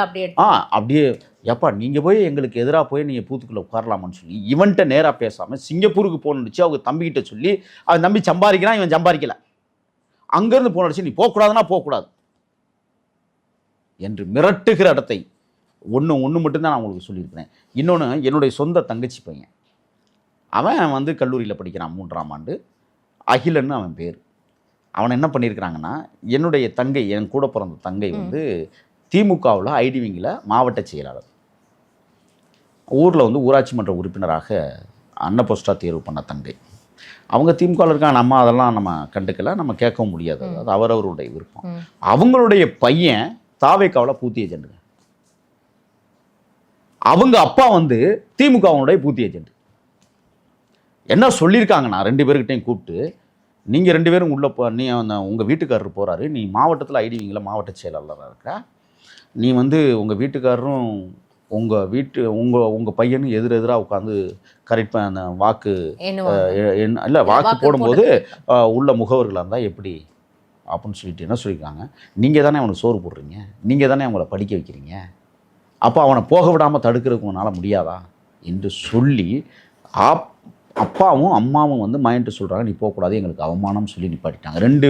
S2: அப்படியே ஏப்பா நீங்கள் போய் எங்களுக்கு எதிராக போய் நீங்கள் பூத்துக்குள்ளே உட்காரலாமான்னு சொல்லி இவன்கிட்ட நேராக பேசாமல் சிங்கப்பூருக்கு போனுச்சு. அவங்க தம்பிக்கிட்ட சொல்லி அவன் தம்பி சம்பாதிக்கிறான், இவன் சம்பாதிக்கல. அங்கேருந்து போனடிச்சு, நீ போகக்கூடாதுன்னா போகக்கூடாது என்று மிரட்டுகிற இடத்தை ஒன்று மட்டும்தான் நான் உங்களுக்கு சொல்லியிருக்கிறேன். இன்னொன்று, என்னுடைய சொந்த தங்கச்சி பையன், அவன் வந்து கல்லூரியில் படிக்கிறான், 3ஆம் ஆண்டு. அகிலன்னு அவன் பேர். அவன் என்ன பண்ணியிருக்கிறாங்கன்னா, என்னுடைய தங்கை, என் கூட பிறந்த தங்கை வந்து திமுகவில் ஐடிவிங்கில் மாவட்ட செயலாளர். ஊரில் வந்து ஊராட்சி மன்ற உறுப்பினராக அன்னபோஸ்டா தேர்வு பண்ண தங்கை. அவங்க திமுகவில் இருக்காங்க. நம்ம அதெல்லாம் நம்ம கண்டுக்கல, நம்ம கேட்கவும் முடியாது. அது அவரவருடைய விருப்பம். அவங்களுடைய பையன் தாவேக்காவில் பூத்தி ஏஜெண்டுங்க. அவங்க அப்பா வந்து திமுகவுடைய பூத்தி ஏஜெண்ட். என்ன சொல்லியிருக்காங்கன்னா, 2 பேர்கிட்டையும் கூப்பிட்டு, நீங்கள் 2 பேரும் உள்ளே நீ உங்கள் வீட்டுக்காரர் போகிறாரு, நீ மாவட்டத்தில் ஐடிவிங்கில் மாவட்ட செயலாளராக இருக்க, நீ வந்து உங்கள் வீட்டுக்காரரும் உங்கள் பையனும் எதிராக உட்காந்து கரெக்ட் அந்த வாக்கு இல்லை வாக்கு போடும்போது உள்ள முகவர்களாக இருந்தால் எப்படி அப்படின்னு சொல்லிட்டு என்ன சொல்லியிருக்காங்க, நீங்கள் தானே அவனுக்கு சோறு போடுறீங்க, நீங்கள் தானே அவங்கள படிக்க வைக்கிறீங்க, அப்போ அவனை போக விடாமல் தடுக்கிறதுக்கு உன்னால் முடியாதா என்று சொல்லி அப்பாவும் அம்மாவும் வந்து மைண்ட்டு சொல்கிறாங்க, நீ போகக்கூடாது, எங்களுக்கு அவமானம் சொல்லி நிப்பாட்டிட்டாங்க. 2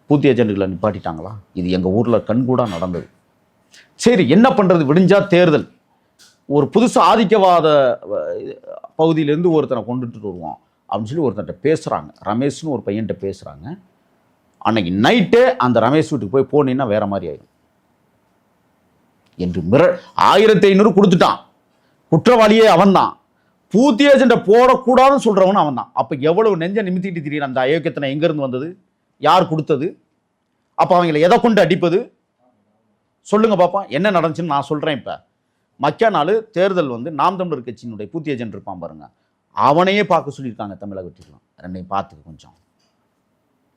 S2: பூத்தி ஏஜெண்டுகளை நிப்பாட்டிட்டாங்களா? இது எங்கள் ஊரில் கண்கூடாக நடந்தது. சரி, என்ன பண்ணுறது? விடிஞ்சா தேர்தல். ஒரு புதுசு ஆதிக்கவாத பகுதியிலேருந்து ஒருத்தனை கொண்டுட்டு வருவோம் அப்படின்னு சொல்லி ஒருத்தன்ட்ட பேசுகிறாங்க. ரமேஷ்னு ஒரு பையன்கிட்ட பேசுகிறாங்க. அன்னைக்கு நைட்டே அந்த ரமேஷ் வீட்டுக்கு போய் போனீங்கன்னா வேற மாதிரி ஆயிடும் என்று 1500 கொடுத்துட்டான். குற்றவாளியே அவன்தான். பூத்தி ஏஜெண்டை போடக்கூடாதுன்னு சொல்கிறவனும் அவன் தான். அப்போ எவ்வளவு நெஞ்ச நிமித்திட்டு திடீர் அந்த அயோக்கியத்தனை எங்கேருந்து வந்தது? யார் கொடுத்தது? அப்போ அவங்களை எதை கொண்டு அடிப்பது? சொல்லுங்க பாப்பா, என்ன நடந்துச்சுன்னு நான் சொல்கிறேன். இப்போ மக்கா நாள் தேர்தல் வந்து நாம் தமிழர் கட்சியினுடைய பூத்தி ஏஜெண்ட் இருப்பான் பாருங்க, அவனையே பார்க்க சொல்லியிருக்காங்க தமிழக வெற்றிக்கலாம். 2ஐயும் பார்த்துக்க கொஞ்சம்.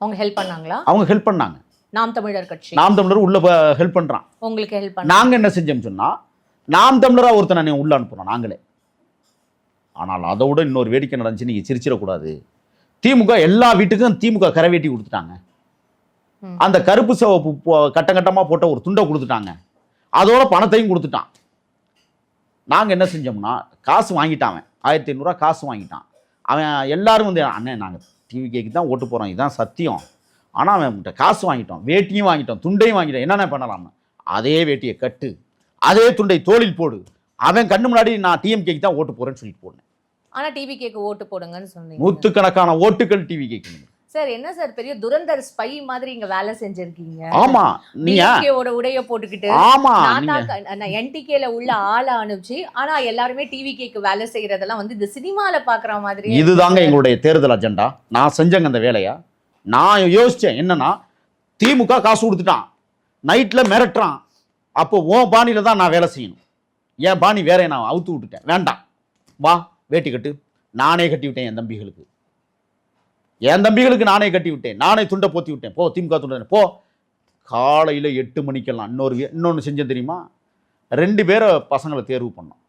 S1: அவங்க ஹெல்ப் பண்ணாங்களா? அவங்க
S2: ஹெல்ப் பண்ணாங்க.
S1: நாம் தமிழர் கட்சி,
S2: நாம் தமிழர் உள்ள ஹெல்ப் பண்ணுறான்.
S1: உங்களுக்கு ஹெல்ப் பண்ண
S2: நாங்கள் என்ன செஞ்சோம் சொன்னால், நாம் தமிழராக ஒருத்தனை உள்ள அனுப்புகிறோம் நாங்களே. ஆனால் அதை விட இன்னொரு வேடிக்கை நடந்துச்சு, நீங்கள் சிரிச்சிடக்கூடாது. திமுக எல்லா வீட்டுக்கும் திமுக கரை வேட்டி கொடுத்துட்டாங்க. அந்த கருப்பு சிவப்பு கட்டமாக போட்ட ஒரு துண்டை கொடுத்துட்டாங்க. அதோட பணத்தையும் கொடுத்துட்டான். நாங்கள் என்ன செஞ்சோம்னா, காசு வாங்கிட்டான். 1500 காசு வாங்கிட்டான். அவன் எல்லாரும் வந்து, அண்ணன் நாங்கள் டிவிக்கு தான் ஓட்டு போகிறோம், இதுதான் சத்தியம், ஆனால் அவன் காசு வாங்கிட்டோம், வேட்டியும் வாங்கிட்டோம், துண்டையும் வாங்கிட்டோம், என்னென்ன பண்ணலாம்னு. அதே வேட்டியை கட்டு, அதே துண்டை தோளில் போடு. அவன் கண்ணு முன்னாடி நான் டிஎம்கேக்கு தான் ஓட்டு போகிறேன்னு சொல்லிட்டு போனேன்.
S1: ஆனால் டிவிகேக்கு ஓட்டு போடுங்கன்னு சொன்னீங்க.
S2: நூற்றுக்கணக்கான ஓட்டுகள் டிவிகேக்கு.
S1: சார் என்ன சார் பெரிய துரந்தர் ஸ்பை மாதிரி இங்க வேலை செஞ்சிருக்கீங்க.
S2: ஆமா, நீங்க
S1: உடைய போட்டுக்கிட்டு
S2: ஆமா
S1: என்டிகேல உள்ள ஆளை அனுப்பிச்சு, ஆனா எல்லாருமே டிவிகேக்கு வேலை செய்யறதெல்லாம் வந்து இந்த சினிமால பாக்குற மாதிரி.
S2: இதுதாங்க எங்களுடைய தேர்தல் அஜெண்டா. நான் செஞ்சேங்க அந்த வேலையா. நான் யோசிச்சேன் என்னன்னா, திமுக காசு கொடுத்துட்டான், நைட்ல மிரட்டுறான், அப்போ உன் பாணியில தான் நான் வேலை செய்யணும். என் பாணி வேற, நான் அவுத்து விட்டுட்டேன். வேண்டாம், வா வேட்டி கட்டு. நானே கட்டி விட்டேன் என் தம்பிகளுக்கு. நானே கட்டி விட்டேன், நானே துண்டை போத்தி விட்டேன். போ திமுக துண்டை போ. காலையில் 8 மணிக்கெல்லாம் இன்னொன்று செஞ்சேன் தெரியுமா? 2 பேரை பசங்களை தேர்வு பண்ணோம்.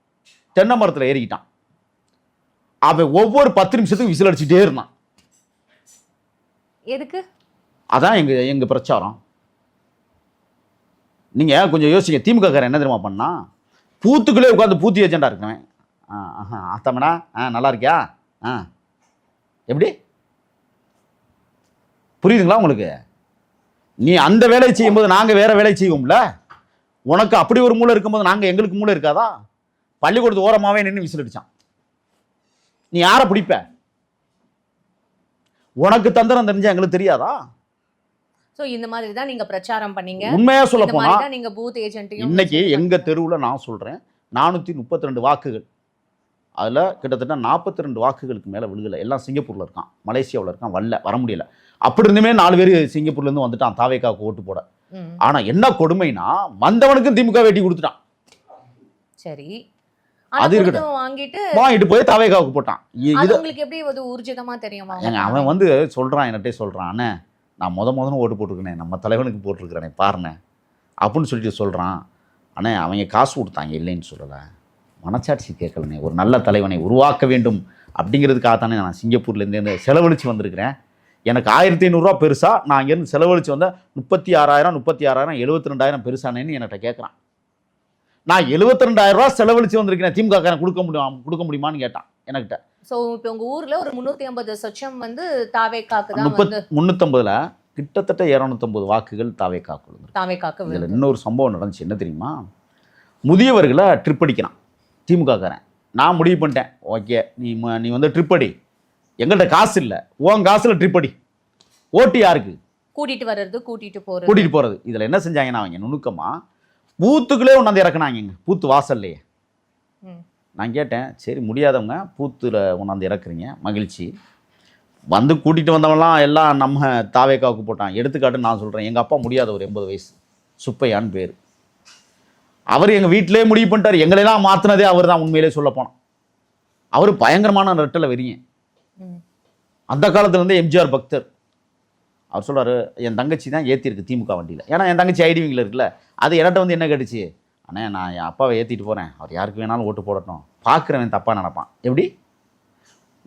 S2: தென்னை மரத்தில் ஏறிக்கிட்டான். அவன் ஒவ்வொரு 10 நிமிஷத்துக்கும் விசில் அடிச்சுட்டே இருந்தான்.
S1: எதுக்கு?
S2: அதான் எங்க பிரச்சாரம். நீங்க கொஞ்சம் யோசிங்க. திமுக காரன் என்ன தெரியுமா பண்ணா? பூத்துக்குள்ளே உட்காந்து பூத்தி ஏஜெண்டா இருக்கவன். அத்தமனா நல்லா இருக்கியா? எப்படி புரியுதுங்களா உங்களுக்கு? நீ அந்த வேலையை செய்யும்போது நாங்கள் வேற வேலை செய்வோம்ல. உனக்கு அப்படி ஒரு மூளை இருக்கும்போது நாங்கள் எங்களுக்கு மூளை இருக்காதா? பள்ளிக்கூடத்து ஓரமாவே நின்று விசில் அடிச்சான். நீ யாரை பிடிப்ப? உனக்கு தந்திரம் தெரிஞ்சா எங்களுக்கு தெரியாதா?
S1: சோ இந்த மாதிரி தான் நீங்க பிரச்சாரம் பண்ணீங்க.
S2: உண்மையா சொல்ல
S1: இந்த
S2: போனா
S1: மாதிரி தான் நீங்க பூத் ஏஜென்ட்டையும்
S2: இன்னைக்கு எங்க தெருவுல நான் சொல்றேன் 432 வாக்குகள், அதுல கிட்டத்தட்ட 42 வாக்குகளுக்கு மேல விழுகல. எல்லாம் சிங்கப்பூர்ல இருக்கான், மலேசியாவில் இருக்கான், வர முடியல. அப்படி இருந்துமே 4 பேர் சிங்கப்பூர்ல இருந்து வந்துட்டான் தாவேக்காவுக்கு ஓட்டு போட. ஆனா என்ன கொடுமைனா வந்தவனுக்கும் திமுக வெட்டி கொடுத்துட்டான்.
S1: சரி,
S2: அது
S1: இருக்கட்டும். வாங்கிட்டு
S2: போய் தாவேக்காவுக்கு போட்டான்.
S1: இது உங்களுக்கு எப்படி ஒரு ஊர்ஜிதமா தெரியுமா?
S2: அவன் வந்து சொல்றான், என்கிட்ட சொல்றான், அண்ணே நான் முதன்னு ஓட்டு போட்டுருக்கேனே, நம்ம தலைவனுக்கு போட்டிருக்கிறேனே பாருண்ணே அப்படின்னு சொல்லிட்டு சொல்றான். அண்ணே அவங்க காசு கொடுத்தாங்க, இல்லைன்னு சொல்லலை, மனச்சாட்சி கேட்கலண்ணே. ஒரு நல்ல தலைவனை உருவாக்க வேண்டும் அப்படிங்கிறதுக்காகத்தானே நான் சிங்கப்பூர்லேருந்து செலவழித்து வந்திருக்கிறேன். எனக்கு 1500 பெருசா, நான் அங்கேருந்து செலவழித்து வந்த 36,000 72,000 பெருசானேன்னு என்கிட்ட கேட்குறான். நான் 72,000 செலவழித்து வந்திருக்கிறேன், திமுக கொடுக்க முடியுமான்னு கேட்டான் என்கிட்ட.
S1: ஸோ இப்போ உங்கள் ஊரில் ஒரு 350 சொச்சம் வந்து தாவேக்காக்கு தான் வந்து
S2: 350ல் கிட்டத்தட்ட 250 வாக்குகள்
S1: தாவேக்காக்கு.
S2: இதில் இன்னொரு சம்பவம் நடந்துச்சு, என்ன தெரியுமா? முதியவர்களை ட்ரிப் அடிக்கிறான் திமுகக்காரன். நான் முடிவு பண்ணிட்டேன், ஓகே நீ வந்து ட்ரிப் அடி, எங்கள்கிட்ட காசு இல்லை, உன் காசில் ட்ரிப் அடி, ஓட்டு யாருக்கு?
S1: கூட்டிட்டு போகிறது.
S2: இதில் என்ன செஞ்சாங்கன்னா அவங்க நுணுக்கமாக பூத்துக்குள்ளே ஒன்றாந்து இறக்குனாங்க, பூத்து வாசல்லையே. நான் கேட்டேன், சரி முடியாதவங்க பூத்தில் ஒன்றாந்து இறக்குறீங்க, மகிழ்ச்சி. வந்து கூட்டிகிட்டு வந்தவங்களாம் எல்லாம் நம்ம தாவேக்காவுக்கு போட்டான். எடுத்துக்காட்டு நான் சொல்கிறேன், எங்கள் அப்பா முடியாத ஒரு 80 வயசு, சுப்பையான்னு பேர். அவர் எங்கள் வீட்டிலே முடிவு பண்ணிட்டார். எங்களெல்லாம் மாற்றினதே அவர் தான், உண்மையிலே சொல்ல போனோம். அவர் பயங்கரமான ரெட்டலை வெறிங்க. அந்த காலத்துலேருந்து எம்ஜிஆர் பக்தர். அவர் சொல்கிறார், என் தங்கச்சி தான் ஏற்றிருக்கு திமுக வண்டியில். ஏன்னா என் தங்கச்சி ஐடிவிங்கில் இருக்குல்ல, அது என்கிட்ட வந்து என்ன கேட்டுச்சு, அண்ணே நான் என் அப்பாவை ஏற்றிட்டு போகிறேன், அவர் யாருக்கு வேணாலும் ஓட்டு போடட்டும், பார்க்குறவன் தப்பாக நினைப்பான். எப்படி?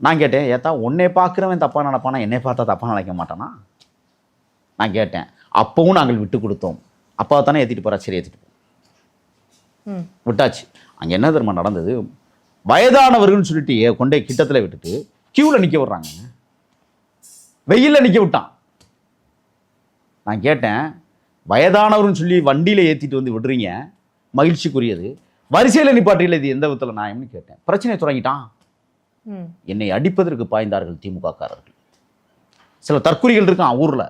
S2: நான் கேட்டேன், ஏத்தா உன்னே பார்க்குறவன் தப்பாக நினைப்பானா, என்னை பார்த்தா தப்பாக நினைக்க மாட்டானா? நான் கேட்டேன். அப்பவும் நாங்கள் விட்டு கொடுத்தோம். அப்பாவை தானே ஏற்றிட்டு போகிறா, சரி ஏற்றிட்டு போ, விட்டாச்சு. அங்கே என்ன தெரியுமா நடந்தது? வயதானவர்கள்னு சொல்லிட்டு கொண்டே கிட்டத்தில் விட்டுட்டு கியூவில் நிற்க விட்றாங்க, வெயிலில் நிற்க விட்டான். நான் கேட்டேன், வயதானவர்னு சொல்லி வண்டியில் ஏற்றிட்டு வந்து விடுறீங்க, மகிழ்ச்சிக்குரியது, வரிசையில் நிப்பாட்டியில் இது எந்த விதத்தில் நியாயம்னு கேட்டேன். பிரச்சனை தொடங்கிட்டான். என்னை அடிப்பதற்கு பாய்ந்தார்கள் திமுககாரர்கள். சில தற்குறிகள் இருக்கான் ஊரில்,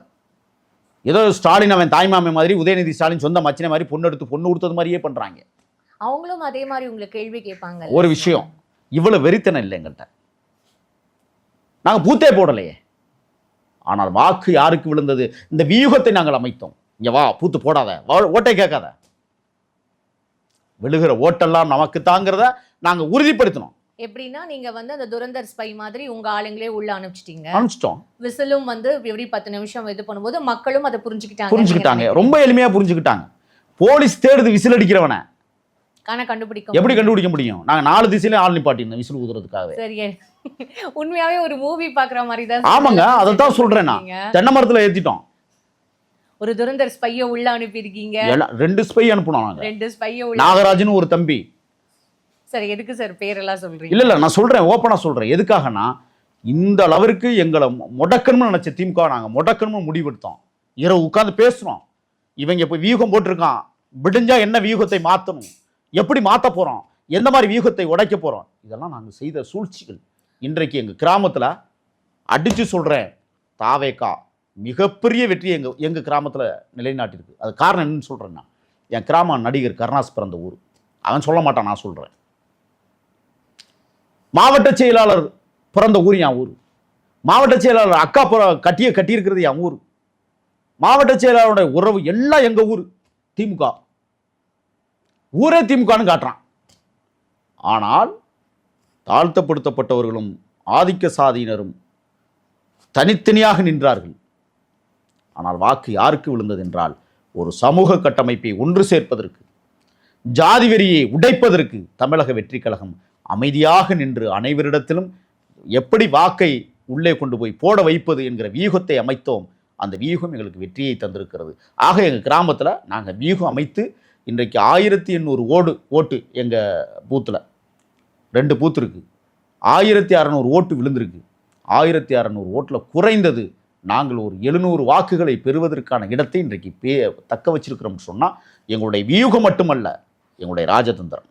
S2: ஏதோ ஸ்டாலின் அவன் தாய்மாமை மாதிரி, உதயநிதி ஸ்டாலின் சொந்த மச்சினை மாதிரி பொண்ணு கொடுத்தது மாதிரியே பண்ணுறாங்க.
S1: அவங்களும் அதே மாதிரி உங்களை கேள்வி கேட்பாங்க.
S2: ஒரு விஷயம், இவ்வளோ வெறித்தனம் இல்லை எங்கள்கிட்ட, நாங்கள் பூத்தே போடலையே. ஆனால் வாக்கு யாருக்கு விழுந்தது? இந்த வியூகத்தை நாங்கள் அமைத்தோம். இங்கே வா, பூத்து போடாத, ஓட்டை கேட்காத, விழுகிற ஓட்டெல்லாம் நமக்கு தாங்கிறத நாங்கள் உறுதிப்படுத்தினோம்.
S1: எப்படின்னா நீங்க வந்து அந்த துரந்தர் ஸ்பை மாதிரி உங்க ஆளுங்களே உள்ள அனுப்பிச்சிட்டோம். விசிலும் வந்து எப்படி 10 நிமிஷம் இது பண்ணும்போது மக்களும் அதை புரிஞ்சுக்கிட்டாங்க.
S2: ரொம்ப எளிமையா புரிஞ்சுக்கிட்டாங்க. போலீஸ் தேடுது விசில் அடிக்கிறவனை, எப்படி கண்டுபிடிக்க முடியும்? நாங்க 4 திசையில ஆள் நிப்பாட்டினோம் விசில் ஊதுறதுக்காக.
S1: சரி, உண்மையாவே ஒரு மூவி பாக்குற மாதிரி தான்.
S2: ஆமாங்க, அதைத்தான் சொல்றேன். நான் தென்னை மரத்துல ஏத்திட்டோம்.
S1: ஒரு துரந்தர் ஸ்பையை உள்ள அனுப்பி இருக்கீங்க.
S2: 2 ஸ்பை அனுப்புனோம் நாங்க.
S1: 2 ஸ்பையை உள்ள.
S2: நாகராஜன் ஒரு தம்பி.
S1: சரி, எதுக்கு சார் பேரெல்லாம் சொல்றீங்க?
S2: இல்ல நான் சொல்றேன், ஓப்பனா சொல்றேன். எதுக்காகனா இந்த அளவிற்கு எங்களை முடக்கணும்னு நினைச்ச திமுக நாங்க முடக்கணும்னு முடிவெடுத்தோம். இரவு உட்கார்ந்து பேசுறோம். இவங்க போய் வியூகம் போட்டிருக்கான், விடிஞ்சா என்ன வியூகத்தை மாற்றணும், எப்படி மாற்ற போறோம், எந்த மாதிரி வியூகத்தை உடைக்க போறோம், இதெல்லாம் நாங்கள் செய்த சூழ்ச்சிகள். இன்றைக்கு எங்க கிராமத்துல அடிச்சு சொல்றேன், தாவேக்கா மிகப்பெரிய வெற்றி எங்க கிராமத்துல நிலைநாட்டிருக்கு. அது காரணம் என்னன்னு சொல்றேன்னா, என் கிராம நடிகர் கருணாஸ் பிறந்த ஊர். அவன் சொல்ல மாட்டான், நான் சொல்றேன். மாவட்ட செயலாளர் பிறந்த ஊர் என் ஊர். மாவட்ட செயலாளர் அக்கா கட்டியிருக்கிறது என் ஊர். மாவட்ட செயலாளருடைய உறவு எல்லாம் எங்க ஊர். திமுக ஊரே திமுகன்னு காட்டுறான். ஆனால் தாழ்த்தப்படுத்தப்பட்டவர்களும் ஆதிக்க சாதியினரும் தனித்தனியாக நின்றார்கள். ஆனால் வாக்கு யாருக்கு விழுந்தது என்றால், ஒரு சமூக கட்டமைப்பை ஒன்று சேர்ப்பதற்கு, ஜாதி வெறியை உடைப்பதற்கு தமிழக வெற்றி கழகம் அமைதியாக நின்று அனைவரிடத்திலும் எப்படி வாக்கை உள்ளே கொண்டு போய் போட வைப்பது என்கிற வியூகத்தை அமைத்தோம். அந்த வியூகம் எங்களுக்கு வெற்றியை தந்திருக்கிறது. ஆக எங்கள் கிராமத்தில் நாங்கள் வியூகம் அமைத்து இன்றைக்கு 1800 ஓட்டு எங்கள் பூத்தில் 2 பூத்து இருக்குது. 1600 ஓட்டு விழுந்திருக்கு. 1600 ஓட்டில் குறைந்தது நாங்கள் ஒரு 700 வாக்குகளை பெறுவதற்கான இடத்தை இன்றைக்கு தக்க வச்சிருக்கிறோம்னு சொன்னால் எங்களுடைய வியூகம் மட்டுமல்ல, எங்களுடைய ராஜதந்திரம்.